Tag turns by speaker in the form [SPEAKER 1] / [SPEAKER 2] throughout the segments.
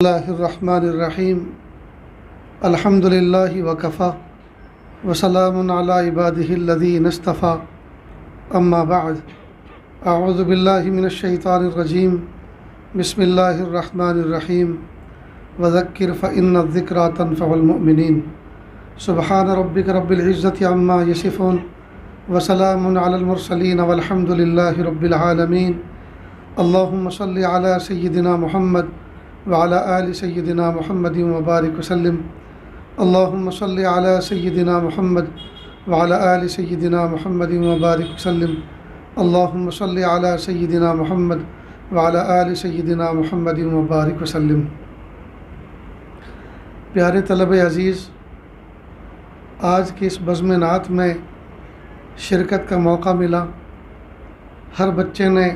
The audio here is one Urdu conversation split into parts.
[SPEAKER 1] اللہ الرحمن الرحیم الحمد للہ وکفا وسلام علی عبادہ الذین اصطفیٰ اما بعد اعوذ باللہ من الشیطان الرجیم بسم اللہ الرحمن الرحیم وذکر فإن الذکریٰ تنفع المؤمنین سبحان ربک رب العزۃ عما یصفون وسلام علی المرسلین والحمد للہ رب العالمین اللہم صل علی سیدنا محمد وعلى آل سيدنا محمد وبارك وسلم اللهم صل على سيدنا محمد وعلى آل سيدنا محمد وبارك وسلم اللهم صل على سيدنا محمد وعلى آل سيدنا محمد وبارك وسلم۔ پیارے طلبہ عزیز، آج کی اس بزم نعت میں شرکت کا موقع ملا۔ ہر بچے نے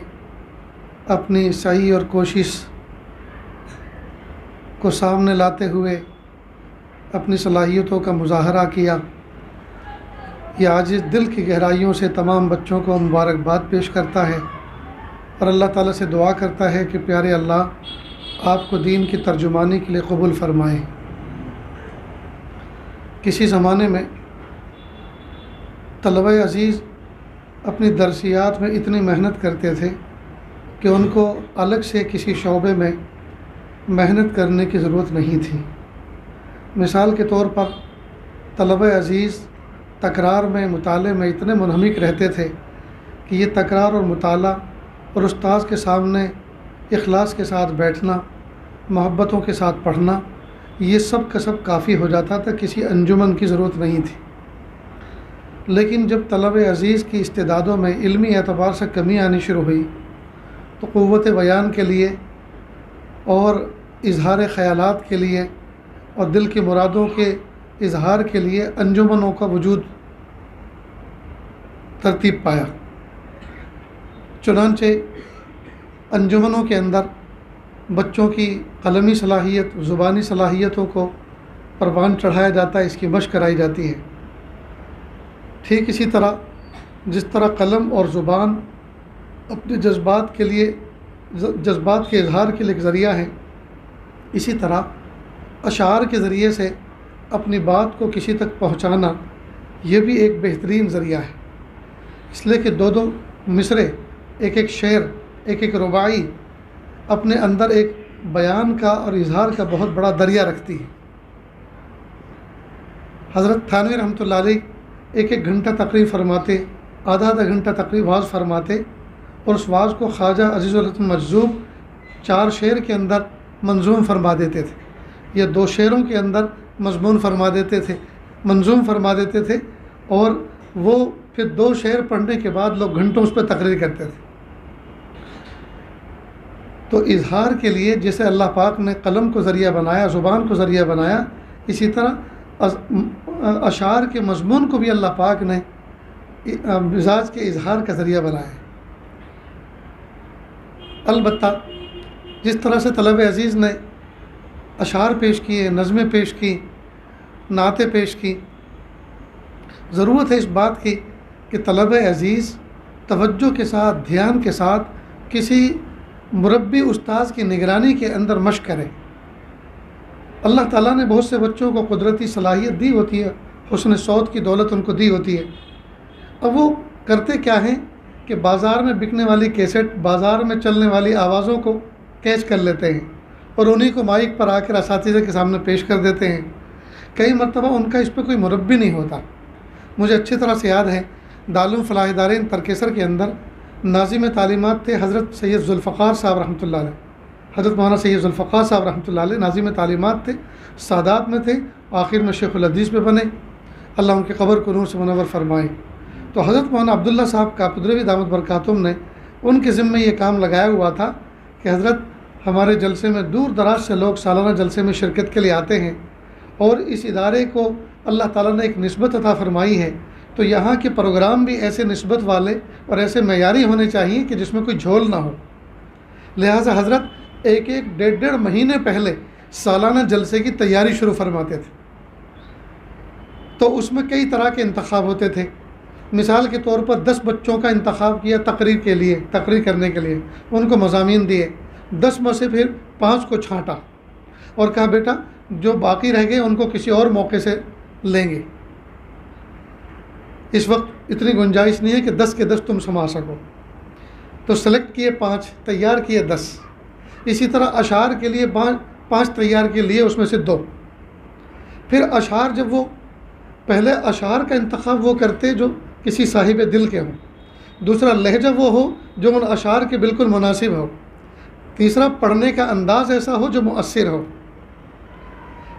[SPEAKER 1] اپنی سعی اور کوشش کو سامنے لاتے ہوئے اپنی صلاحیتوں کا مظاہرہ کیا۔ یہ عاجز دل کی گہرائیوں سے تمام بچوں کو مبارکباد پیش کرتا ہے اور اللہ تعالیٰ سے دعا کرتا ہے کہ پیارے اللہ آپ کو دین کی ترجمانی کے لیے قبول فرمائے۔ کسی زمانے میں طلبہ عزیز اپنی درسیات میں اتنی محنت کرتے تھے کہ ان کو الگ سے کسی شعبے میں محنت کرنے کی ضرورت نہیں تھی۔ مثال کے طور پر طلبہ عزیز تکرار میں مطالعے میں اتنے منہمک رہتے تھے کہ یہ تکرار اور مطالعہ اور استاذ کے سامنے اخلاص کے ساتھ بیٹھنا، محبتوں کے ساتھ پڑھنا، یہ سب کا سب کافی ہو جاتا تھا، کسی انجمن کی ضرورت نہیں تھی۔ لیکن جب طلبہ عزیز کی استعدادوں میں علمی اعتبار سے کمی آنی شروع ہوئی تو قوت بیان کے لیے اور اظہار خیالات کے لیے اور دل کی مرادوں کے اظہار کے لیے انجمنوں کا وجود ترتیب پایا۔ چنانچہ انجمنوں کے اندر بچوں کی قلمی صلاحیت، زبانی صلاحیتوں کو پروان چڑھایا جاتا ہے، اس کی مشق کرائی جاتی ہے۔ ٹھیک اسی طرح جس طرح قلم اور زبان اپنے جذبات کے اظہار کے لیے ایک ذریعہ ہے، اسی طرح اشعار کے ذریعے سے اپنی بات کو کسی تک پہنچانا یہ بھی ایک بہترین ذریعہ ہے، اس لیے کہ دو مصرے، ایک ایک شعر، ایک ایک رباعی اپنے اندر ایک بیان کا اور اظہار کا بہت بڑا دریا رکھتی ہے۔ حضرت تھانوی رحمۃ اللہ علیہ ایک ایک گھنٹہ تقریر فرماتے، آدھا گھنٹہ تقریر واعظ فرماتے، اور اس واعظ کو خواجہ عزیز الرحمن مجذوب 4 شعر کے اندر منظوم فرما دیتے تھے، یا 2 شعروں کے اندر مضمون فرما دیتے تھے، منظوم فرما دیتے تھے، اور وہ پھر 2 شعر پڑھنے کے بعد لوگ گھنٹوں اس پہ تقریر کرتے تھے۔ تو اظہار کے لیے جیسے اللہ پاک نے قلم کو ذریعہ بنایا، زبان کو ذریعہ بنایا، اسی طرح اشعار کے مضمون کو بھی اللہ پاک نے مزاج کے اظہار کا ذریعہ بنایا۔ البتہ جس طرح سے طلبہ عزیز نے اشعار پیش کیے، نظمیں پیش کی، نعتیں پیش کی، ضرورت ہے اس بات کی کہ طلبہ عزیز توجہ کے ساتھ، دھیان کے ساتھ کسی مربی استاذ کی نگرانی کے اندر مشق کریں۔ اللہ تعالیٰ نے بہت سے بچوں کو قدرتی صلاحیت دی ہوتی ہے، حسن صوت کی دولت ان کو دی ہوتی ہے۔ اب وہ کرتے کیا ہیں کہ بازار میں بکنے والی کیسٹ، بازار میں چلنے والی آوازوں کو کیچ کر لیتے ہیں اور انہی کو مائک پر آ کر اساتذہ کے سامنے پیش کر دیتے ہیں۔ کئی مرتبہ ان کا اس پہ کوئی مربی نہیں ہوتا۔ مجھے اچھی طرح سے یاد ہے دارالعلوم فلاح دارین ترکیسر کے اندر ناظم تعلیمات تھے حضرت سید ذوالفقار صاحب رحمۃ اللہ علیہ، حضرت مولانا سید ذوالفقار صاحب رحمۃ اللہ علیہ ناظم تعلیمات تھے، سادات میں تھے، آخر میں شیخ الحدیث میں بنے، اللہ ان کے قبر کو نور سے منور فرمائے۔ تو حضرت مولانا عبداللہ صاحب کاپدروی دامت برکاتہم نے ان کے ذمے یہ کام لگایا ہوا تھا کہ حضرت ہمارے جلسے میں دور دراز سے لوگ سالانہ جلسے میں شرکت کے لیے آتے ہیں، اور اس ادارے کو اللہ تعالیٰ نے ایک نسبت عطا فرمائی ہے، تو یہاں کے پروگرام بھی ایسے نسبت والے اور ایسے معیاری ہونے چاہیے کہ جس میں کوئی جھول نہ ہو۔ لہٰذا حضرت ایک 1.5 مہینے پہلے سالانہ جلسے کی تیاری شروع فرماتے تھے، تو اس میں کئی طرح کے انتخاب ہوتے تھے۔ مثال کے طور پر 10 بچوں کا انتخاب کیا تقریر کرنے کے لیے، ان کو مضامین دیے، 10 میں سے پھر 5 کو چھانٹا، اور کہا بیٹا جو باقی رہ گئے ان کو کسی اور موقع سے لیں گے، اس وقت اتنی گنجائش نہیں ہے کہ 10 کے 10 تم سنبھال سکو۔ تو سلیکٹ کیے 5، تیار کیے 10۔ اسی طرح اشعار کے لیے 5 تیار کے لیے، اس میں سے 2۔ پھر اشعار جب وہ پہلے اشعار کا انتخاب وہ کرتے جو کسی صاحب دل کے ہوں، دوسرا لہجہ وہ ہو جو ان اشعار کے بالکل مناسب ہو، تیسرا پڑھنے کا انداز ایسا ہو جو مؤثر ہو۔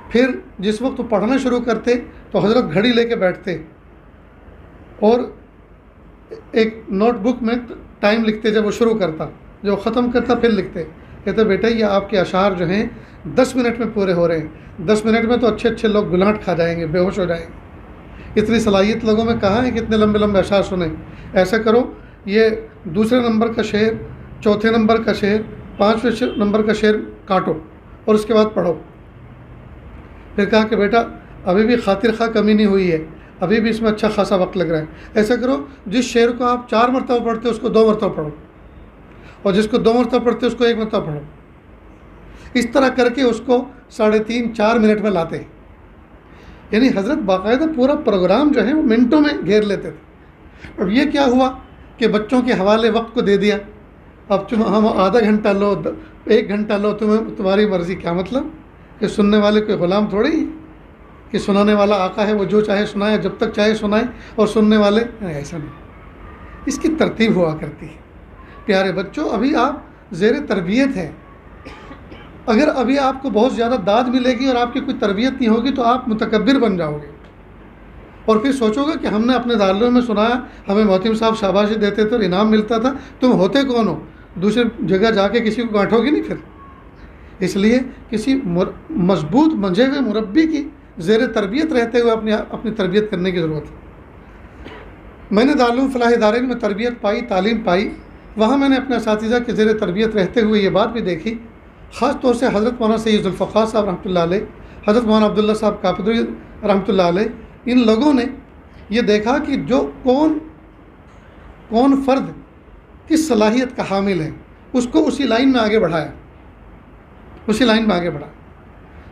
[SPEAKER 1] پھر جس وقت وہ پڑھنا شروع کرتے تو حضرت گھڑی لے کے بیٹھتے اور ایک نوٹ بک میں ٹائم لکھتے، جب وہ شروع کرتا، جب وہ ختم کرتا پھر لکھتے، کہتے بیٹا یہ آپ کے اشعار جو ہیں 10 منٹ میں پورے ہو رہے ہیں، 10 منٹ میں تو اچھے اچھے لوگ گلاٹ کھا جائیں گے، بے ہوش ہو جائیں گے، اتنی صلاحیت لوگوں میں کہاں ہے کہ اتنے لمبے لمبے اشعار سنیں۔ ایسا کرو، یہ دوسرے نمبر کا شعر، چوتھے نمبر کا شعر، 5ویں نمبر کا شعر کاٹو اور اس کے بعد پڑھو۔ پھر کہا کہ بیٹا ابھی بھی خاطر خواہ کمی نہیں ہوئی ہے، ابھی بھی اس میں اچھا خاصا وقت لگ رہا ہے، ایسا کرو جس شعر کو آپ 4 مرتبہ پڑھتے اس کو 2 مرتبہ پڑھو، اور جس کو 2 مرتبہ پڑھتے اس کو 1 مرتبہ پڑھو۔ اس طرح کر کے اس کو 3.5-4 منٹ میں لاتے، یعنی حضرت باقاعدہ پورا پروگرام جو ہے وہ منٹوں میں گھیر لیتے تھے۔ اب یہ کیا ہوا کہ بچوں کے حوالے وقت کو دے دیا، اب ہم آدھا گھنٹہ لو، 1 گھنٹہ لو، تمہاری مرضی۔ کیا مطلب کہ سننے والے کوئی غلام تھوڑی ہی کہ سنانے والا آقا ہے، وہ جو چاہے سنائے، جب تک چاہے سنائے، اور سننے والے ایسا نہیں۔ اس کی ترتیب ہوا کرتی ہے۔ پیارے بچوں، ابھی آپ زیر تربیت ہیں، اگر ابھی آپ کو بہت زیادہ داد ملے گی اور آپ کی کوئی تربیت نہیں ہوگی تو آپ متکبر بن جاؤ گے، اور پھر سوچو گے کہ ہم نے اپنے دارالعلوم میں سنایا، ہمیں محتم صاحب شاباشی دیتے تھے اور انعام ملتا تھا، تم ہوتے کون ہو؟ دوسری جگہ جا کے کسی کو گانٹھو گی نہیں پھر۔ اس لیے کسی مضبوط منجھے ہوئے مربی کی زیر تربیت رہتے ہوئے اپنی تربیت کرنے کی ضرورت ہے۔ میں نے دارالعلوم فلاح ادارے میں تربیت پائی، تعلیم پائی، وہاں میں نے اپنے اساتذہ کے زیر تربیت رہتے ہوئے یہ بات بھی دیکھی، خاص طور سے حضرت مولانا سید ذوالفقار صاحب رحمۃ اللہ علیہ، حضرت مولانا عبداللہ صاحب کاپدری رحمۃ اللہ علیہ، ان لوگوں نے یہ دیکھا کہ جو کون فرد کس صلاحیت کا حامل ہے، اس کو اسی لائن میں آگے بڑھایا، اسی لائن میں آگے بڑھایا۔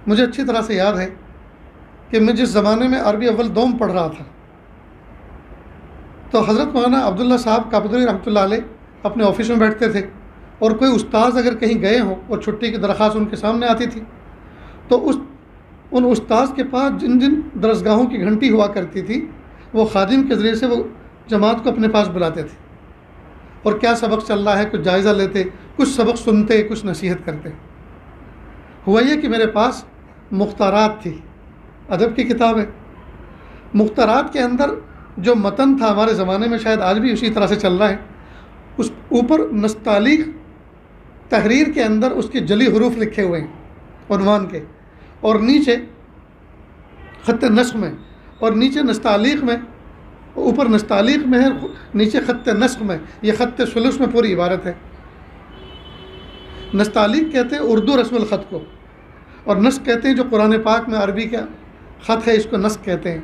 [SPEAKER 1] مجھے اچھی طرح سے یاد ہے کہ میں جس زمانے میں عربی اول دوم پڑھ رہا تھا تو حضرت مولانا عبداللہ صاحب کاپدری رحمۃ اللہ علیہ اپنے آفس میں بیٹھتے تھے، اور کوئی استاذ اگر کہیں گئے ہوں اور چھٹی کی درخواست ان کے سامنے آتی تھی تو ان استاذ کے پاس جن درسگاہوں کی گھنٹی ہوا کرتی تھی، وہ خادم کے ذریعے سے وہ جماعت کو اپنے پاس بلاتے تھے، اور کیا سبق چل رہا ہے کچھ جائزہ لیتے، کچھ سبق سنتے، کچھ نصیحت کرتے۔ ہوا یہ کہ میرے پاس مختارات تھی، ادب کی کتاب ہے۔ مختارات کے اندر جو متن تھا، ہمارے زمانے میں شاید آج بھی اسی طرح سے چل رہا ہے، اس اوپر نستعلیق تحریر کے اندر اس کے جلی حروف لکھے ہوئے ہیں عنوان کے، اور نیچے خط نسخ میں، اور نیچے نستعلیق میں، اوپر نستعلیق میں ہے، نیچے خط نسخ میں، یہ خط ثلث میں پوری عبارت ہے۔ نستعلیق کہتے ہیں اردو رسم الخط کو، اور نسخ کہتے ہیں جو قرآن پاک میں عربی کا خط ہے، اس کو نسخ کہتے ہیں۔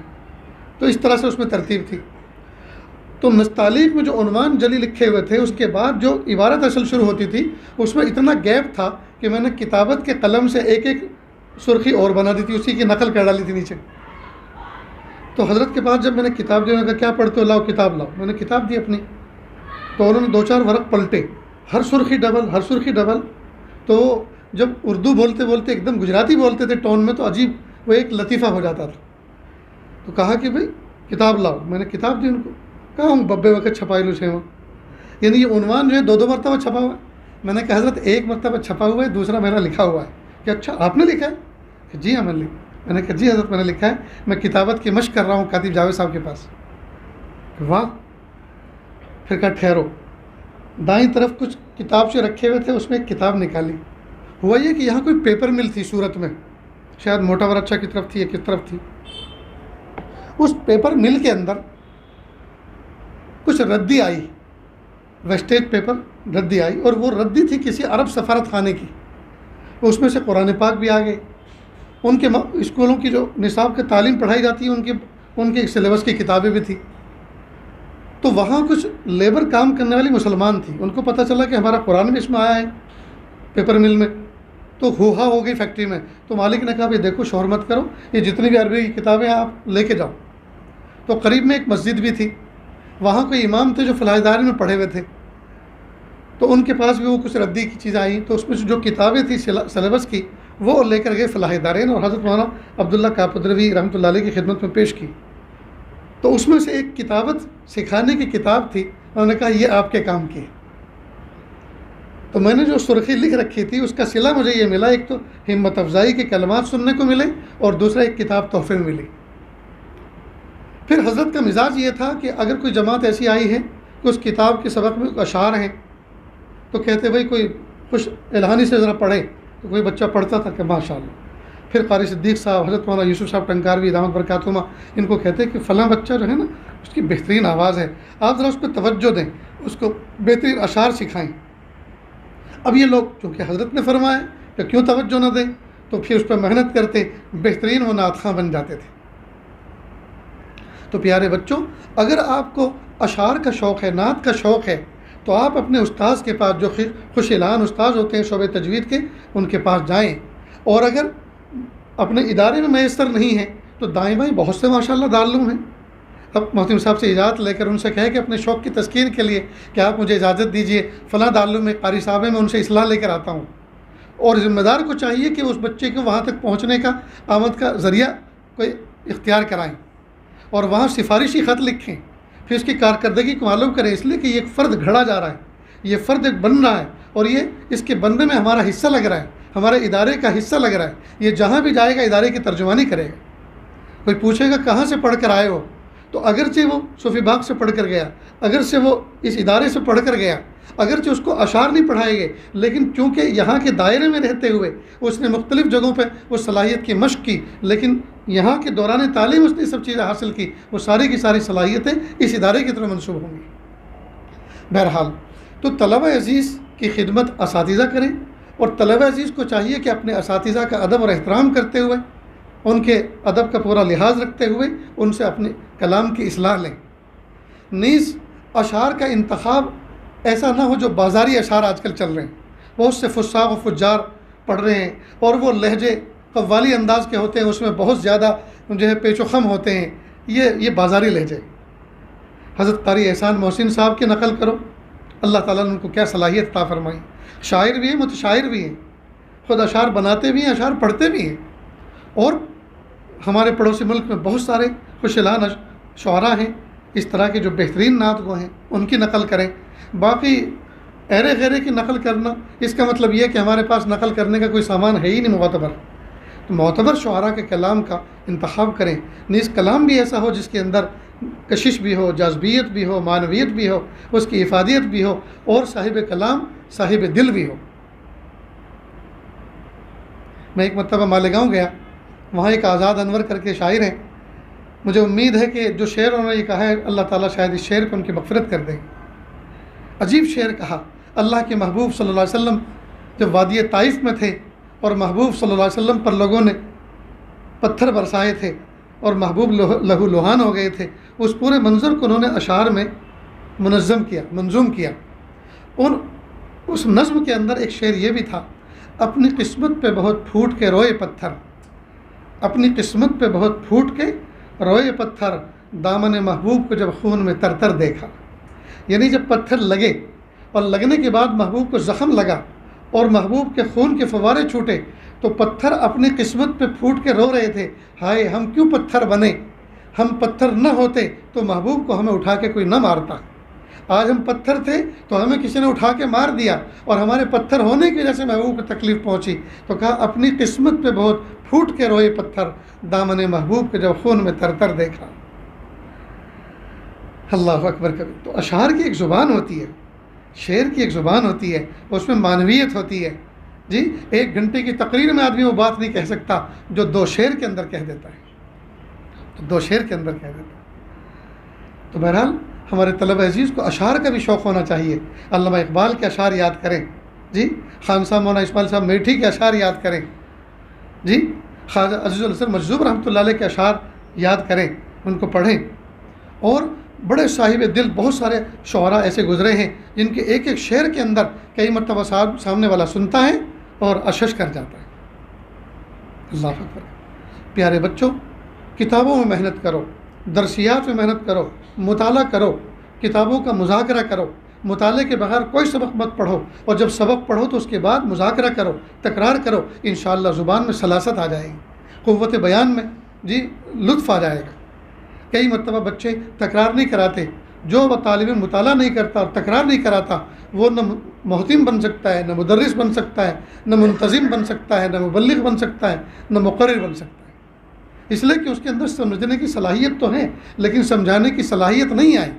[SPEAKER 1] تو اس طرح سے اس میں ترتیب تھی۔ تو نستعلیق میں جو عنوان جلی لکھے ہوئے تھے، اس کے بعد جو عبارت اصل شروع ہوتی تھی اس میں اتنا گیپ تھا کہ میں نے کتابت کے قلم سے ایک سرخی اور بنا دی تھی، اسی کی نقل کر ڈالی تھی نیچے۔ تو حضرت کے پاس جب میں نے کتاب دی، انہوں نے کہا کیا پڑھتے ہو؟ لاؤ کتاب لاؤ۔ میں نے کتاب دی اپنی، تو انہوں نے 2-4 ورق پلٹے، ہر سرخی ڈبل، ہر سرخی ڈبل۔ تو جب اردو بولتے بولتے ایک دم گجراتی بولتے تھے ٹون میں، تو عجیب وہ ایک لطیفہ ہو جاتا تھا۔ تو کہا کہ بھائی کتاب لاؤ۔ میں نے کتاب دی ان کو، کہا ہوں ببے وقت چھپائی لو چھے، یعنی یہ عنوان جو ہے 2 مرتبہ چھپا ہوا ہے۔ میں نے کہا حضرت 1 مرتبہ چھپا ہوا ہے، دوسرا میرا لکھا ہوا ہے۔ کہ اچھا آپ نے لکھا ہے؟ کہ جی ہاں میں نے کہا جی حضرت میں نے لکھا ہے، میں کتابت کی مشق کر رہا ہوں کاتب جاوید صاحب کے پاس۔ واہ! پھر کہا ٹھہرو، دائیں طرف کچھ کتاب سے رکھے ہوئے تھے، اس میں ایک کتاب نکالی۔ ہوا یہ کہ یہاں کوئی پیپر مل تھی صورت میں، شاید موٹاور اچھا کی طرف تھی یا کس طرف تھی۔ اس پیپر مل کے اندر کچھ ردی آئی، ویسٹیج پیپر ردی آئی، اور وہ ردی تھی کسی عرب سفارت خانے کی۔ اس میں سے قرآن پاک بھی آ گئے، ان کے اسکولوں کی جو نصاب کی تعلیم پڑھائی جاتی ہے ان کے سلیبس کی کتابیں بھی تھیں۔ تو وہاں کچھ لیبر کام کرنے والی مسلمان تھی، ان کو پتہ چلا کہ ہمارا قرآن بھی اس میں آیا ہے پیپر مل میں۔ تو ہوا ہو گئی فیکٹری میں. تو مالک نے کہا بھائی دیکھو شوہر مت کرو, یہ جتنی بھی عربی کی کتابیں آپ لے کے جاؤ. تو قریب میں ایک مسجد بھی تھی, وہاں کوئی امام تھے جو فلاح ادارے میں پڑھے ہوئے تھے, تو ان کے پاس بھی وہ کچھ ردی کی چیزیں آئیں, تو اس میں جو کتابیں تھیں سلیبس کی وہ لے کر گئے فلاح ادارے نے, اور حضرت مولانا عبداللہ کاپدروی رحمۃ اللہ علیہ کی خدمت میں پیش کی. تو اس میں سے ایک کتابت سکھانے کی کتاب تھی, انہوں نے کہا یہ آپ کے کام کی ہے. تو میں نے جو سرخی لکھ رکھی تھی اس کا صلہ مجھے یہ ملا, ایک تو ہمت افزائی کے کلمات سننے کو ملے, اور دوسرا ایک کتاب تحفے میں ملی. پھر حضرت کا مزاج یہ تھا کہ اگر کوئی جماعت ایسی آئی ہے کہ اس کتاب کے سبق میں اشعار ہیں, تو کہتے بھائی کوئی خوش الہانی سے ذرا پڑھے, تو کوئی بچہ پڑھتا تھا کہ ماشاء اللہ. پھر قاری صدیق صاحب, حضرت مولانا یوسف صاحب ٹنکاروی دامت برکاتہما, ان کو کہتے کہ فلاں بچہ جو ہے نا اس کی بہترین آواز ہے, آپ ذرا اس کو توجہ دیں, اس کو بہترین اشعار سکھائیں. اب یہ لوگ چونکہ حضرت نے فرمایا کہ کیوں توجہ نہ دیں, تو پھر اس پہ محنت کرتے, بہترین وہ نعت خواں بن جاتے تھے. تو پیارے بچوں, اگر آپ کو اشعار کا شوق ہے, نعت کا شوق ہے, تو آپ اپنے استاذ کے پاس, جو خوش اعلان استاذ ہوتے ہیں شعبہ تجوید کے, ان کے پاس جائیں. اور اگر اپنے ادارے میں میسر نہیں ہیں تو دائیں بائیں بہت سے ماشاءاللہ دارالعلوم ہیں. اب محتم صاحب سے اجازت لے کر ان سے کہے کہ اپنے شوق کی تسکین کے لیے کہ آپ مجھے اجازت دیجیے, فلاں دارالعلوم میں قاری صاحب ہیں, میں ان سے اصلاح لے کر آتا ہوں. اور ذمہ دار کو چاہیے کہ اس بچے کو وہاں تک پہنچنے کا, آمد کا ذریعہ کوئی اختیار کرائیں, اور وہاں سفارشی خط لکھیں. پھر اس کی کارکردگی کو معلوم کریں, اس لیے کہ یہ ایک فرد گھڑا جا رہا ہے, یہ فرد ایک بن رہا ہے, اور یہ اس کے بننے میں ہمارا حصہ لگ رہا ہے, ہمارے ادارے کا حصہ لگ رہا ہے. یہ جہاں بھی جائے گا ادارے کی ترجمانی کرے گا. کوئی پوچھے گا کہاں سے پڑھ کر آئے ہو, تو اگرچہ وہ صوفی باغ سے پڑھ کر گیا, اگرچہ وہ اس ادارے سے پڑھ کر گیا, اگرچہ اس کو اشعار نہیں پڑھائے گئے, لیکن چونکہ یہاں کے دائرے میں رہتے ہوئے اس نے مختلف جگہوں پہ وہ صلاحیت کی مشق کی, لیکن یہاں کے دوران تعلیم اس نے سب چیزیں حاصل کی, وہ ساری کی ساری صلاحیتیں اس ادارے کی طرف منسوب ہوں گی. بہرحال تو طلبہ عزیز کی خدمت اساتذہ کریں, اور طلبہ عزیز کو چاہیے کہ اپنے اساتذہ کا ادب اور احترام کرتے ہوئے, ان کے ادب کا پورا لحاظ رکھتے ہوئے ان سے اپنے کلام کی اصلاح لیں. نیز اشعار کا انتخاب ایسا نہ ہو جو بازاری اشعار آج کل چل رہے ہیں. بہت سے فساق و فجار پڑھ رہے ہیں, اور وہ لہجے قوالی انداز کے ہوتے ہیں, اس میں بہت زیادہ جو ہے پیچ و خم ہوتے ہیں. یہ بازاری لہجے. حضرت قاری احسان محسن صاحب کی نقل کرو, اللہ تعالیٰ نے ان کو کیا صلاحیت عطا فرمائی. شاعر بھی ہیں, متشاعر بھی ہیں, خود اشعار بناتے بھی ہیں, اشعار پڑھتے بھی ہیں. اور ہمارے پڑوسی ملک میں بہت سارے خوش اعلان شعراء ہیں اس طرح کے جو بہترین نعت گو ہیں, ان کی نقل کریں. باقی ایرے غیرے کی نقل کرنا, اس کا مطلب یہ کہ ہمارے پاس نقل کرنے کا کوئی سامان ہے ہی نہیں معتبر. تو معتبر شعراء کے کلام کا انتخاب کریں. نیز کلام بھی ایسا ہو جس کے اندر کشش بھی ہو, جاذبیت بھی ہو, معنویت بھی ہو, اس کی افادیت بھی ہو, اور صاحب کلام صاحب دل بھی ہو. میں ایک مرتبہ مالیگاؤں گیا, وہاں ایک آزاد انور کر کے شاعر ہیں. مجھے امید ہے کہ جو شعر انہوں نے یہ کہا ہے اللہ تعالیٰ شاید اس شعر پہ ان کی مغفرت کر دیں. عجیب شعر کہا. اللہ کے محبوب صلی اللہ علیہ وسلم جب وادی طائف میں تھے اور محبوب صلی اللہ علیہ وسلم پر لوگوں نے پتھر برسائے تھے اور محبوب لہو لوہان ہو گئے تھے, اس پورے منظر کو انہوں نے اشعار میں منظوم کیا. اس نظم کے اندر ایک شعر یہ بھی تھا, اپنی قسمت پہ بہت پھوٹ کے روئے پتھر, اپنی قسمت پہ بہت پھوٹ کے روئے پتھر, دامن محبوب کو جب خون میں تر دیکھا. یعنی جب پتھر لگے اور لگنے کے بعد محبوب کو زخم لگا اور محبوب کے خون کے فوارے چھوٹے, تو پتھر اپنی قسمت پہ پھوٹ کے رو رہے تھے, ہائے ہم کیوں پتھر بنے, ہم پتھر نہ ہوتے تو محبوب کو ہمیں اٹھا کے کوئی نہ مارتا. آج ہم پتھر تھے تو ہمیں کسی نے اٹھا کے مار دیا, اور ہمارے پتھر ہونے کی وجہ سے محبوب کو تکلیف پہنچی. تو کہا اپنی قسمت پہ بہت پھوٹ کے روئے پتھر, دامن محبوب کے جب خون میں تر دیکھا. اللہ اکبر کبھی. تو اشعار کی ایک زبان ہوتی ہے, شعر کی ایک زبان ہوتی ہے, اس میں معنویت ہوتی ہے. جی 1 گھنٹے کی تقریر میں آدمی وہ بات نہیں کہہ سکتا جو 2 شعر کے اندر کہہ دیتا ہے, تو 2 شعر کے اندر کہہ دیتا ہے. تو بہرحال ہمارے طلبہ عزیز کو اشعار کا بھی شوق ہونا چاہیے. علامہ اقبال کے اشعار یاد کریں, جی خان صاحب مولانا اسماعیل صاحب میٹھی کے اشعار یاد کریں, جی خواجہ عزیز الحسن مجذوب رحمۃ اللہ علیہ کے اشعار یاد کریں, ان کو پڑھیں. اور بڑے صاحب دل بہت سارے شعراء ایسے گزرے ہیں جن کے ایک ایک شعر کے اندر کئی مرتبہ صاحب سامنے والا سنتا ہے اور اشش کر جاتا ہے۔ اللہ اکبر۔ پیارے بچوں، کتابوں میں محنت کرو، درسیات میں محنت کرو، مطالعہ کرو، کتابوں کا مذاکرہ کرو، مطالعے کے بغیر کوئی سبق مت پڑھو، اور جب سبق پڑھو تو اس کے بعد مذاکرہ کرو، تکرار کرو، انشاءاللہ زبان میں سلاست آ جائے گی، قوت بیان میں لطف آ جائے گا۔ کئی مرتبہ بچے تکرار نہیں کراتے، جو طالب علم مطالعہ نہیں کرتا اور تکرار نہیں کراتا وہ نہ محتم بن سکتا ہے، نہ مدرس بن سکتا ہے، نہ منتظم بن سکتا ہے، نہ مبلغ بن سکتا ہے، نہ مقرر بن سکتا ہے۔ اس لیے کہ اس کے اندر سمجھنے کی صلاحیت تو ہے لیکن سمجھانے کی صلاحیت نہیں آئی،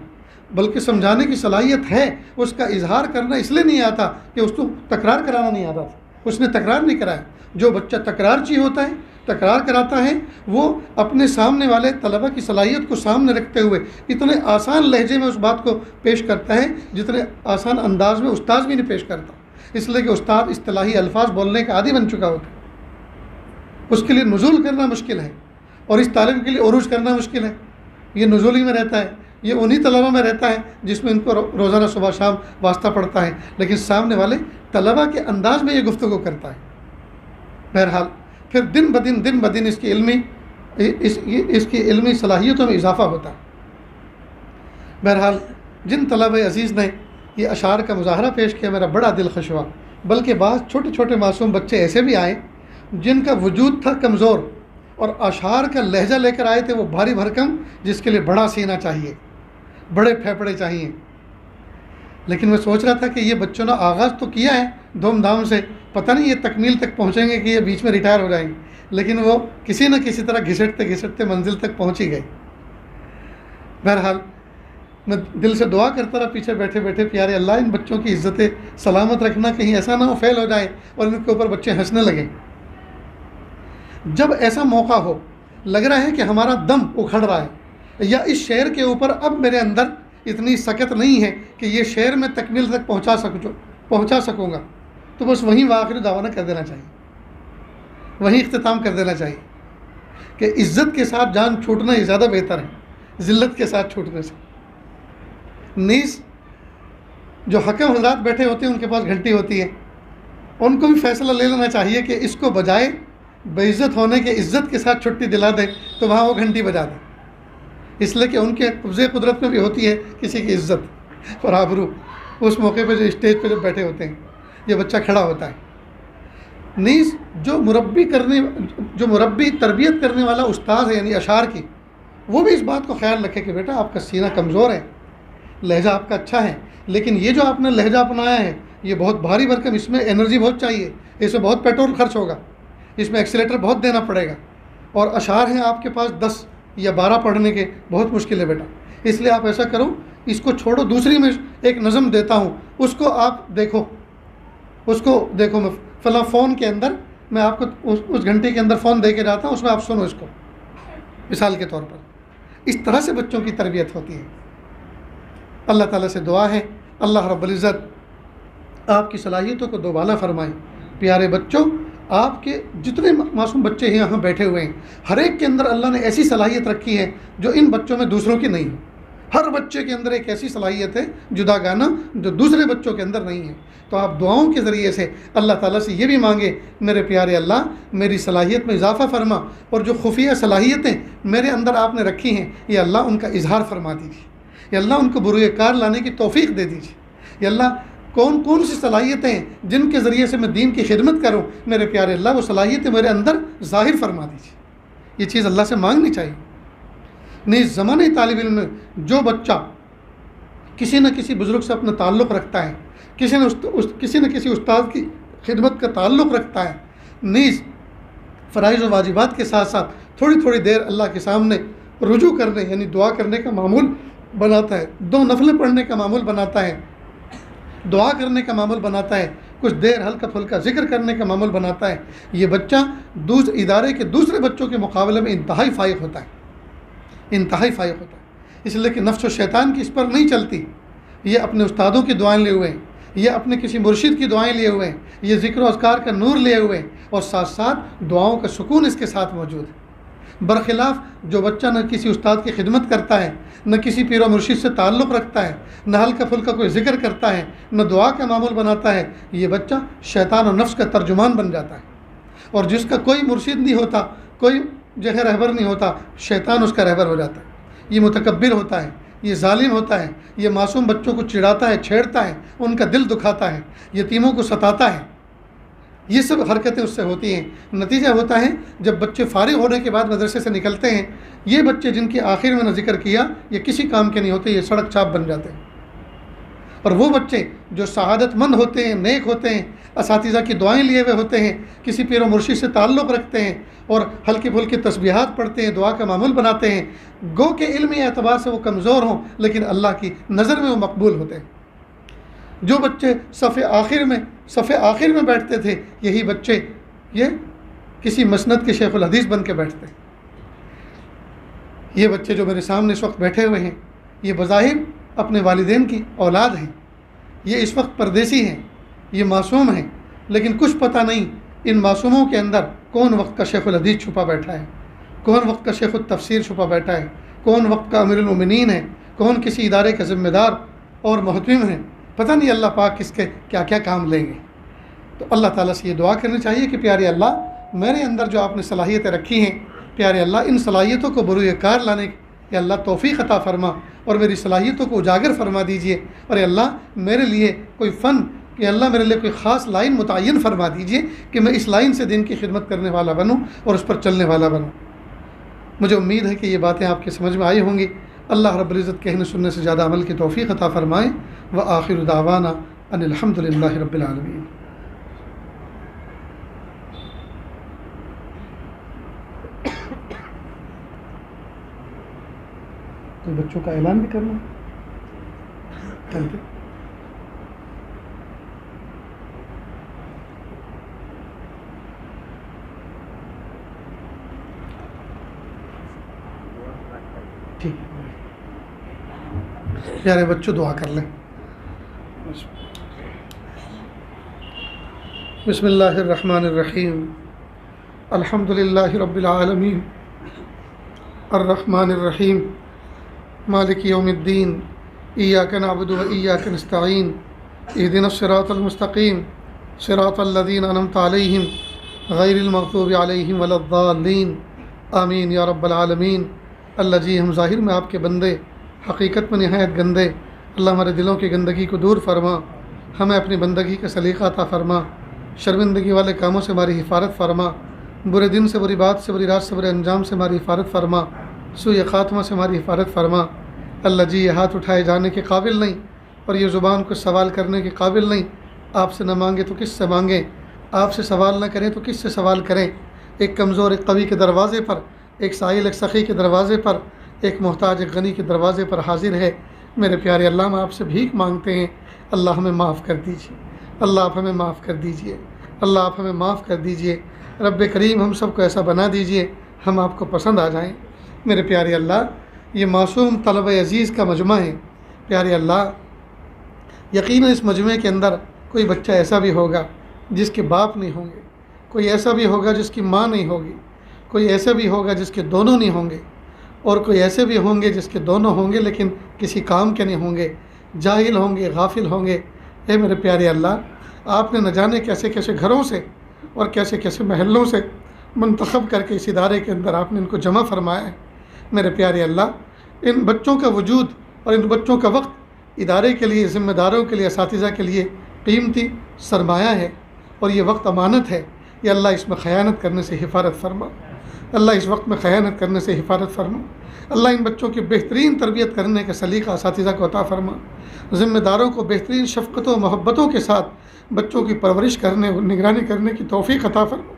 [SPEAKER 1] بلکہ سمجھانے کی صلاحیت ہے، اس کا اظہار کرنا اس لیے نہیں آتا کہ اس کو تکرار کرانا نہیں آتا تھا، اس نے تکرار نہیں کرایا۔ جو بچہ تکرار چی ہوتا ہے، تکرار کراتا ہے، وہ اپنے سامنے والے طلبہ کی صلاحیت کو سامنے رکھتے ہوئے اتنے آسان لہجے میں اس بات کو پیش کرتا ہے جتنے آسان انداز میں استاد بھی نہیں پیش کرتا، اس لیے کہ استاد اصطلاحی الفاظ بولنے کا عادی بن چکا ہوتا ہے، اس کے لیے نزول کرنا مشکل ہے، اور اس طالب کے لیے عروج کرنا مشکل ہے۔ یہ نزولی میں رہتا ہے، یہ انہی طلبہ میں رہتا ہے جس میں ان کو روزانہ صبح شام واسطہ پڑتا ہے، لیکن سامنے والے طلبہ کے انداز میں یہ گفتگو کرتا ہے۔ بہرحال پھر دن بدن اس کی علمی صلاحیتوں میں اضافہ ہوتا ہے۔ بہرحال جن طلبہ عزیز نے یہ اشعار کا مظاہرہ پیش کیا میرا بڑا دل خوش ہوا، بلکہ بعض چھوٹے چھوٹے معصوم بچے ایسے بھی آئے جن کا وجود تھا کمزور، اور اشعار کا لہجہ لے کر آئے تھے وہ بھاری بھرکم، جس کے لیے بڑا سینہ چاہیے، بڑے پھیپھڑے چاہیے۔ لیکن میں سوچ رہا تھا کہ یہ بچوں نے آغاز تو کیا ہے دھوم دھام سے، پتہ نہیں یہ تکمیل تک پہنچیں گے کہ یہ بیچ میں ریٹائر ہو جائیں گے، لیکن وہ کسی نہ کسی طرح گھسٹتے منزل تک پہنچ ہی گئے۔ بہرحال میں دل سے دعا کرتا رہا پیچھے بیٹھے بیٹھے، پیارے اللہ ان بچوں کی عزت سلامت رکھنا، کہیں ایسا نہ ہو فیل ہو جائے اور ان کے اوپر بچے ہنسنے لگیں۔ جب ایسا موقع ہو، لگ رہا ہے کہ ہمارا دم اکھڑ رہا ہے، یا اس شعر کے اوپر اب میرے اندر اتنی سکت نہیں ہے کہ یہ شعر میں تکمیل تک پہنچا سکوں گا، تو بس وہیں آخری دعوانا کر دینا چاہیے، وہیں اختتام کر دینا چاہیے کہ عزت کے ساتھ جان چھوٹنا ہی زیادہ بہتر ہے ذلت کے ساتھ چھوٹنے سے۔ نیز جو حکم حضرات بیٹھے ہوتے ہیں ان کے پاس گھنٹی ہوتی ہے، ان کو بھی فیصلہ لے لینا چاہیے کہ اس کو بجائے بے عزت ہونے کے عزت کے ساتھ چھٹی دلا دیں تو وہاں وہ گھنٹی بجا دیں، اس لیے کہ ان کے قبضے قدرت میں بھی ہوتی ہے کسی کی عزت اور آبرو۔ اس موقع پہ جو اسٹیج پہ جب بیٹھے ہوتے ہیں یہ بچہ کھڑا ہوتا ہے۔ نیز جو مربی تربیت کرنے والا استاد ہے یعنی اشعار کی، وہ بھی اس بات کو خیال رکھے کہ بیٹا آپ کا سینہ کمزور ہے، لہجہ آپ کا اچھا ہے، لیکن یہ جو آپ نے لہجہ اپنایا ہے یہ بہت بھاری بھرکم، اس میں انرجی بہت چاہیے، اس میں بہت پیٹرول خرچ ہوگا، اس میں ایکسیلیٹر بہت دینا پڑے گا، اور اشعار ہیں آپ کے پاس 10 یا 12 پڑھنے کے، بہت مشکل ہے بیٹا، اس لیے آپ ایسا کرو اس کو چھوڑو، دوسری میں ایک نظم دیتا ہوں اس کو آپ دیکھو، میں فلاں فون کے اندر میں آپ کو اس گھنٹے کے اندر فون دے کے جاتا ہوں، اس میں آپ سنو اس کو، مثال کے طور پر۔ اس طرح سے بچوں کی تربیت ہوتی ہے۔ اللہ تعالیٰ سے دعا ہے اللہ رب العزت آپ کی صلاحیتوں کو دوبالا فرمائے۔ پیارے بچوں، آپ کے جتنے معصوم بچے ہیں یہاں بیٹھے ہوئے ہیں، ہر ایک کے اندر اللہ نے ایسی صلاحیت رکھی ہے جو ان بچوں میں دوسروں کی نہیں ہے۔ ہر بچے کے اندر ایک ایسی صلاحیت ہے جدا گانا جو دوسرے بچوں کے اندر نہیں ہے۔ تو آپ دعاؤں کے ذریعے سے اللہ تعالیٰ سے یہ بھی مانگے، میرے پیارے اللہ میری صلاحیت میں اضافہ فرما، اور جو خفیہ صلاحیتیں میرے اندر آپ نے رکھی ہیں یہ اللہ ان کا اظہار فرما دیجیے، یا اللہ ان کو بروئے کار لانے کی توفیق دے دیجیے، یا اللہ کون سی صلاحیتیں ہیں جن کے ذریعے سے میں دین کی خدمت کروں، میرے پیارے اللہ وہ صلاحیتیں میرے اندر ظاہر فرما دیجیے۔ یہ چیز اللہ سے مانگنی چاہیے۔ نیز زمانۂ طالب علم میں جو بچہ کسی نہ کسی بزرگ سے اپنا تعلق رکھتا ہے، کسی نہ کسی استاد کی خدمت کا تعلق رکھتا ہے، نیز فرائض و واجبات کے ساتھ ساتھ تھوڑی تھوڑی دیر اللہ کے سامنے رجوع کرنے یعنی دعا کرنے کا معمول بناتا ہے، 2 نفلیں پڑھنے کا معمول بناتا ہے، دعا کرنے کا معمول بناتا ہے، کچھ دیر ہلکا پھلکا ذکر کرنے کا معمول بناتا ہے، یہ بچہ ادارے کے دوسرے بچوں کے مقابلے میں انتہائی فائق ہوتا ہے، اس لیے کہ نفس و شیطان کی اس پر نہیں چلتی، یہ اپنے استادوں کی دعائیں لیے ہوئے ہیں، یہ اپنے کسی مرشد کی دعائیں لیے ہوئے ہیں، یہ ذکر و اذکار کا نور لیے ہوئے ہیں، اور ساتھ ساتھ دعاؤں کا سکون اس کے ساتھ موجود ہے۔ برخلاف جو بچہ نہ کسی استاد کی خدمت کرتا ہے، نہ کسی پیر و مرشد سے تعلق رکھتا ہے، نہ ہلکا پھلکا کوئی ذکر کرتا ہے، نہ دعا کا معمول بناتا ہے، یہ بچہ شیطان و نفس کا ترجمان بن جاتا ہے۔ اور جس کا کوئی مرشد نہیں ہوتا، کوئی رہبر نہیں ہوتا، شیطان اس کا رہبر ہو جاتا ہے۔ یہ متکبر ہوتا ہے، یہ ظالم ہوتا ہے، یہ معصوم بچوں کو چڑھاتا ہے، چھیڑتا ہے، ان کا دل دکھاتا ہے، یتیموں کو ستاتا ہے۔ یہ سب حرکتیں اس سے ہوتی ہیں۔ نتیجہ ہوتا ہے جب بچے فارغ ہونے کے بعد مدرسے سے نکلتے ہیں، یہ بچے جن کی آخر میں نے ذکر کیا یہ کسی کام کے نہیں ہوتے، یہ سڑک چاپ بن جاتے ہیں۔ اور وہ بچے جو سعادت مند ہوتے ہیں، نیک ہوتے ہیں، اساتذہ کی دعائیں لیے ہوئے ہوتے ہیں، کسی پیر و مرشد سے تعلق رکھتے ہیں اور ہلکی پھلکی تسبیحات پڑھتے ہیں، دعا کا معمول بناتے ہیں، گو کہ علمی اعتبار سے وہ کمزور ہوں لیکن اللہ کی نظر میں وہ مقبول ہوتے ہیں۔ جو بچے صف آخر میں بیٹھتے تھے، یہی بچے یہ کسی مسند کے شیخ الحدیث بن کے بیٹھتے ہیں۔ یہ بچے جو میرے سامنے اس وقت بیٹھے ہوئے ہیں، یہ بظاہر اپنے والدین کی اولاد ہیں، یہ اس وقت پردیسی ہیں، یہ معصوم ہیں، لیکن کچھ پتہ نہیں ان معصوموں کے اندر کون وقت کا شیخ الحدیث چھپا بیٹھا ہے، کون وقت کا شیخ التفسیر چھپا بیٹھا ہے، کون وقت کا امیر المومنین ہے، کون کسی ادارے کا ذمہ دار اور محتمم ہے۔ پتہ نہیں اللہ پاک کس کے کیا کیا کام لیں گے۔ تو اللہ تعالیٰ سے یہ دعا کرنی چاہیے کہ پیارے اللہ، میرے اندر جو آپ نے صلاحیتیں رکھی ہیں، پیارے اللہ ان صلاحیتوں کو بروئے کار لانے یا اللہ توفیق عطا فرما اور میری صلاحیتوں کو اجاگر فرما دیجئے۔ اور اللہ میرے لیے کوئی فن، کہ اللہ میرے لیے کوئی خاص لائن متعین فرما دیجئے کہ میں اس لائن سے دین کی خدمت کرنے والا بنوں اور اس پر چلنے والا بنوں۔ مجھے امید ہے کہ یہ باتیں آپ کے سمجھ میں آئی ہوں گی۔ اللہ رب العزت کہنے سننے سے زیادہ عمل کی توفیق عطا فرمائیں۔ وآخر دعوانا ان الحمد للہ رب العالمین۔ تو بچوں کا اعلان بھی کرنا چلتے۔ ٹھیک ہے پیارے بچوں، دعا کر لیں۔ بسم اللہ الرحمن الرحیم۔ الحمد للہ رب العالمین، الرحمن الرحیم، مالک یوم الدین، ایاک نعبد و ایاک نستعین، اہدنا الصراط المستقیم، صراط الذین انعمت علیہم غیر المغضوب علیہم ولا الضالین، آمین یا رب العالمین۔ اللہ جی، ہم ظاہر میں آپ کے بندے، حقیقت میں نہایت گندے، اللہ ہمارے دلوں کی گندگی کو دور فرما، ہمیں اپنی بندگی کا سلیقہ عطا فرما، شرمندگی والے کاموں سے ہماری حفاظت فرما، برے دن سے، بری بات سے، بری رات سے، برے انجام سے ہماری حفاظت فرما، سوء خاتمہ سے ہماری حفاظت فرما۔ اللہ جی، یہ ہاتھ اٹھائے جانے کے قابل نہیں اور یہ زبان کو سوال کرنے کے قابل نہیں۔ آپ سے نہ مانگے تو کس سے مانگیں، آپ سے سوال نہ کریں تو کس سے سوال کریں۔ ایک کمزور ایک قوی کے دروازے پر، ایک سائل ایک سخی کے دروازے پر، ایک محتاج ایک غنی کے دروازے پر حاضر ہے۔ میرے پیارے اللہ، ہم آپ سے بھیک مانگتے ہیں، اللہ ہمیں معاف کر دیجیے، اللہ آپ ہمیں معاف کر دیجیے، اللہ آپ ہمیں معاف کر دیجیے۔ رب کریم ہم سب کو ایسا بنا دیجیے ہم آپ کو پسند آ جائیں۔ میرے پیارے اللہ، یہ معصوم طلبہ عزیز کا مجمع ہے، پیارے اللہ یقیناً اس مجمع کے اندر کوئی بچہ ایسا بھی ہوگا جس کے باپ نہیں ہوں گے، کوئی ایسا بھی ہوگا جس کی ماں نہیں ہوگی، کوئی ایسا بھی ہوگا جس کے دونوں نہیں ہوں گے، اور کوئی ایسے بھی ہوں گے جس کے دونوں ہوں گے لیکن کسی کام کے نہیں ہوں گے، جاہل ہوں گے، غافل ہوں گے۔ اے میرے پیارے اللہ، آپ نے نہ جانے کیسے کیسے گھروں سے اور کیسے کیسے محلوں سے منتخب کر کے اس ادارے کے اندر آپ نے ان کو جمع فرمایا ہے۔ میرے پیارے اللہ، ان بچوں کا وجود اور ان بچوں کا وقت ادارے کے لیے، ذمہ داروں کے لیے، اساتذہ کے لیے قیمتی سرمایہ ہے اور یہ وقت امانت ہے۔ یا اللہ اس میں خیانت کرنے سے حفاظت فرما، اللہ اس وقت میں خیانت کرنے سے حفاظت فرما۔ اللہ ان بچوں کی بہترین تربیت کرنے کا سلیقہ اساتذہ کو عطا فرما، ذمہ داروں کو بہترین شفقتوں و محبتوں کے ساتھ بچوں کی پرورش کرنے اور نگرانی کرنے کی توفیق عطا فرما۔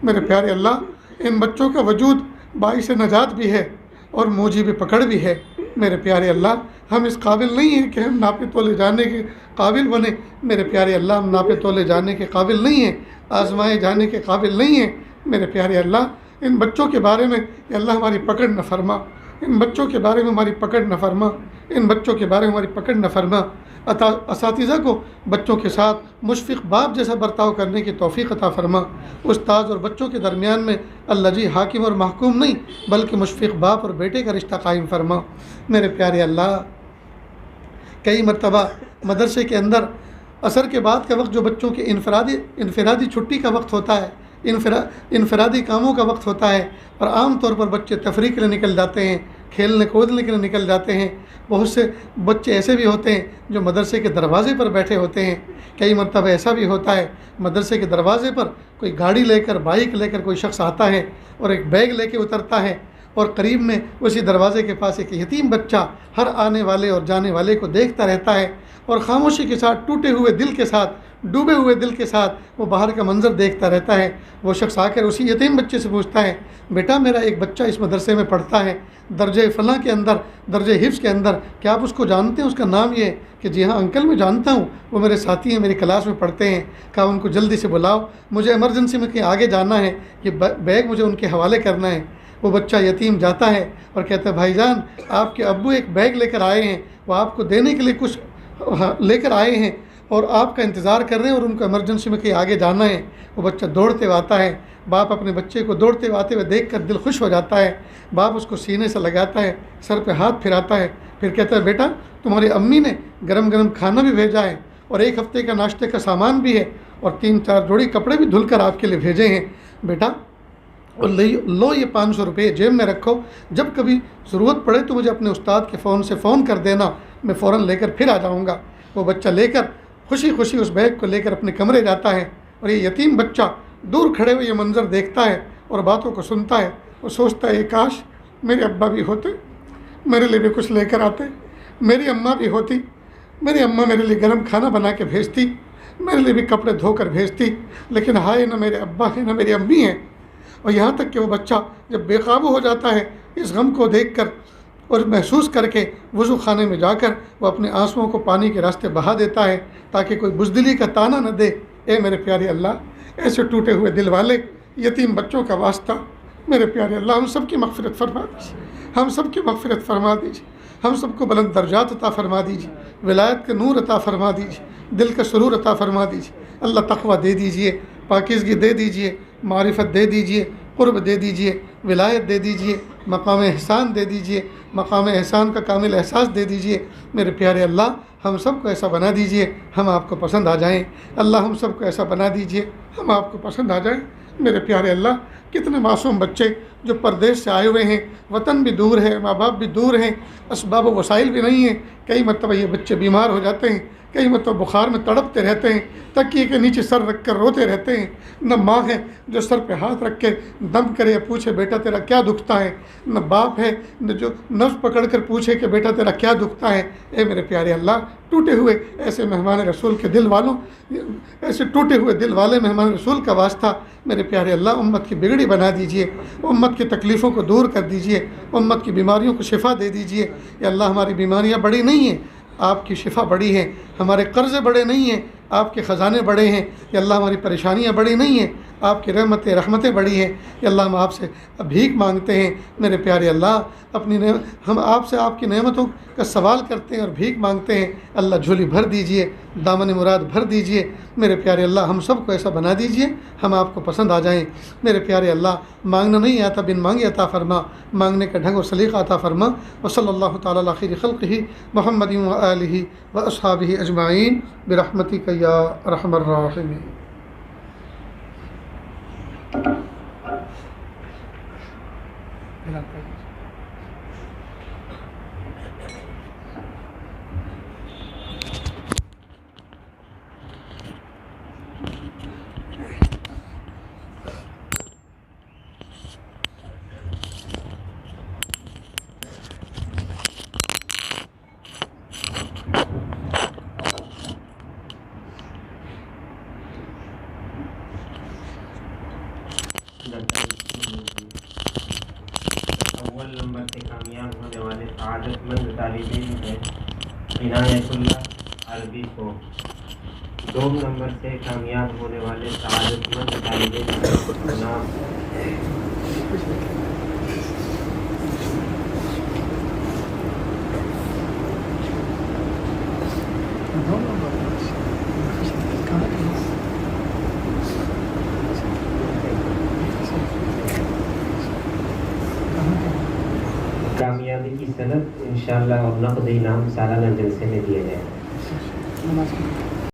[SPEAKER 1] میرے پیارے اللہ، ان بچوں کا وجود باعث نجات بھی ہے اور موجب پکڑ بھی ہے۔ میرے پیارے اللہ، ہم اس قابل نہیں ہیں کہ ہم ناپے تولے جانے کے قابل بنیں۔ میرے پیارے اللہ، ہم ناپے تولے جانے کے قابل نہیں ہیں، آزمائے جانے کے قابل نہیں ہیں۔ میرے پیارے اللہ، ان بچوں کے بارے میں یا اللہ ہماری پکڑ نہ فرما، ان بچوں کے بارے میں ہماری پکڑ نہ فرما، ان بچوں کے بارے میں ہماری پکڑ نہ فرما۔ اساتذہ کو بچوں کے ساتھ مشفق باپ جیسا برتاؤ کرنے کی توفیق عطا فرما۔ استاد اور بچوں کے درمیان میں اللہ جی حاکم اور محکوم نہیں بلکہ مشفق باپ اور بیٹے کا رشتہ قائم فرما۔ میرے پیارے اللہ، کئی مرتبہ مدرسے کے اندر عصر کے بعد کا وقت جو بچوں کے انفرادی چھٹی کا وقت ہوتا ہے، انفرادی کاموں کا وقت ہوتا ہے، اور عام طور پر بچے تفریح کے لیے نکل جاتے ہیں، کھیلنے کودنے کے لیے نکل جاتے ہیں۔ بہت سے بچے ایسے بھی ہوتے ہیں جو مدرسے کے دروازے پر بیٹھے ہوتے ہیں۔ کئی مرتبہ ایسا بھی ہوتا ہے مدرسے کے دروازے پر کوئی گاڑی لے کر، بائک لے کر کوئی شخص آتا ہے اور ایک بیگ لے کے اترتا ہے، اور قریب میں اسی دروازے کے پاس ایک یتیم بچہ ہر آنے والے اور جانے والے کو دیکھتا رہتا ہے، اور خاموشی کے ساتھ، ٹوٹے ہوئے دل کے ساتھ، ڈوبے ہوئے دل کے ساتھ وہ باہر کا منظر دیکھتا رہتا ہے۔ وہ شخص آ کر اسی یتیم بچے سے پوچھتا ہے، بیٹا میرا ایک بچہ اس مدرسے میں پڑھتا ہے، درجہ فلاں کے اندر، درجہ حفظ کے اندر، کیا آپ اس کو جانتے ہیں؟ اس کا نام یہ ہے کہ جی ہاں انکل میں جانتا ہوں، وہ میرے ساتھی ہیں، میری کلاس میں پڑھتے ہیں۔ کہا ان کو جلدی سے بلاؤ، مجھے ایمرجنسی میں کہیں آگے جانا ہے، یہ بیگ مجھے ان کے حوالے کرنا ہے۔ وہ بچہ یتیم جاتا ہے اور کہتا ہے بھائی جان آپ کے ابو ایک بیگ لے کر آئے ہیں، وہ آپ کو دینے کے لیے کچھ لے کر آئے ہیں اور آپ کا انتظار کر رہے ہیں، اور ان کو ایمرجنسی میں کہیں آگے جانا ہے۔ وہ بچہ دوڑتے ہوئے آتا ہے، باپ اپنے بچے کو دوڑتے ہوئے آتے ہوئے دیکھ کر دل خوش ہو جاتا ہے۔ باپ اس کو سینے سے لگاتا ہے، سر پہ ہاتھ پھراتا ہے، پھر کہتا ہے بیٹا تمہاری امی نے گرم گرم کھانا بھی بھیجا ہے، اور ایک ہفتے کا ناشتے کا سامان بھی ہے، اور 3-4 جوڑی کپڑے بھی دھل کر آپ کے لیے بھیجے ہیں بیٹا، اور لو یہ 500 روپے جیب میں رکھو، جب کبھی ضرورت پڑے تو مجھے اپنے استاد کے فون سے فون کر دینا، میں فوراً لے کر پھر آ جاؤں گا۔ وہ بچہ لے کر خوشی خوشی اس بیگ کو لے کر اپنے کمرے جاتا ہے، اور یہ یتیم بچہ دور کھڑے ہوئے یہ منظر دیکھتا ہے اور باتوں کو سنتا ہے، اور سوچتا ہے کاش میرے ابا بھی ہوتے، میرے لیے بھی کچھ لے کر آتے، میری اماں بھی ہوتی، میری اماں میرے لیے گرم کھانا بنا کے بھیجتی، میرے لیے بھی کپڑے دھو کر بھیجتی، لیکن ہائے نہ میرے ابا ہیں نہ میری امی ہیں۔ اور یہاں تک کہ وہ بچہ جب بے قابو ہو جاتا ہے اس غم کو دیکھ کر اور محسوس کر کے، وضو خانے میں جا کر وہ اپنے آنسوؤں کو پانی کے راستے بہا دیتا ہے تاکہ کوئی بزدلی کا تانا نہ دے۔ اے میرے پیارے اللہ، ایسے ٹوٹے ہوئے دل والے یتیم بچوں کا واسطہ میرے پیارے اللہ ہم سب کی مغفرت فرما دیجیے، ہم سب کی مغفرت فرما دیجیے، ہم سب کو بلند درجات عطا فرما دیجیے، ولایت کا نور عطا فرما دیجیے، دل کا سرور عطا فرما دیجیے۔ اللہ تقوی دے دیجیے، پاکیزگی دے دیجیے، معرفت دے دیجیے، قرب دے دیجیے، ولایت دے دیجیے، مقام احسان دے دیجیے، مقام احسان کا کامل احساس دے دیجیے۔ میرے پیارے اللہ ہم سب کو ایسا بنا دیجیے ہم آپ کو پسند آ جائیں۔ اللہ ہم سب کو ایسا بنا دیجیے ہم آپ کو پسند آ جائیں۔ میرے پیارے اللہ کتنے معصوم بچے جو پردیس سے آئے ہوئے ہیں، وطن بھی دور ہے، ماں باپ بھی دور ہیں، اسباب و وسائل بھی نہیں ہیں، کئی مرتبہ یہ بچے بیمار ہو جاتے ہیں، کئی مرتبہ بخار میں تڑپتے رہتے ہیں، تکیے کے نیچے سر رکھ کر روتے رہتے ہیں۔ نہ ماں ہے جو سر پہ ہاتھ رکھ کے دم کرے یا پوچھے بیٹا تیرا کیا دکھتا ہے، نہ باپ ہے نہ جو نفس پکڑ کر پوچھے کہ بیٹا تیرا کیا دکھتا ہے۔ اے میرے پیارے اللہ ٹوٹے ہوئے ایسے مہمان رسول کے دل والوں، ایسے ٹوٹے ہوئے دل والے مہمان رسول کا واسطہ میرے پیارے اللہ امت کی بگڑی بنا دیجیے، امت کی تکلیفوں کو دور کر دیجیے، امت کی بیماریوں کو شفا دے دیجیے۔ یا اللہ ہماری بیماریاں بڑی نہیں ہیں، آپ کی شفا بڑی ہے، ہمارے قرضے بڑے نہیں ہیں، آپ کے خزانے بڑے ہیں۔ یا اللہ ہماری پریشانیاں بڑی نہیں ہیں، آپ کی رحمتیں بڑی ہیں۔ یا اللہ ہم آپ سے بھیک مانگتے ہیں میرے پیارے اللہ، ہم آپ سے آپ کی نعمتوں کا سوال کرتے ہیں اور بھیک مانگتے ہیں۔ اللہ جھولی بھر دیجئے، دامن مراد بھر دیجئے میرے پیارے اللہ، ہم سب کو ایسا بنا دیجئے ہم آپ کو پسند آ جائیں۔ میرے پیارے اللہ مانگنا نہیں آتا، بن مانگے عطا فرما، مانگنے کا ڈھنگ اور سلیقہ عطا فرما۔ وصلی اللہ تعالیٰ علی خیر خلقہ محمد و آلہ و اصحابہ اجمعین برحمتک یا ارحم الراحمین۔
[SPEAKER 2] اول نمبر سے کامیاب ہونے والے سعادت مند طالب علم ہے عنایت اللہ عربی کو۔ 2 نمبر سے کامیاب ہونے والے سعادت مند طالب علم نام سند انشاءاللہ اور نقد انعام سالانہ جلسے میں دیا جائے گا.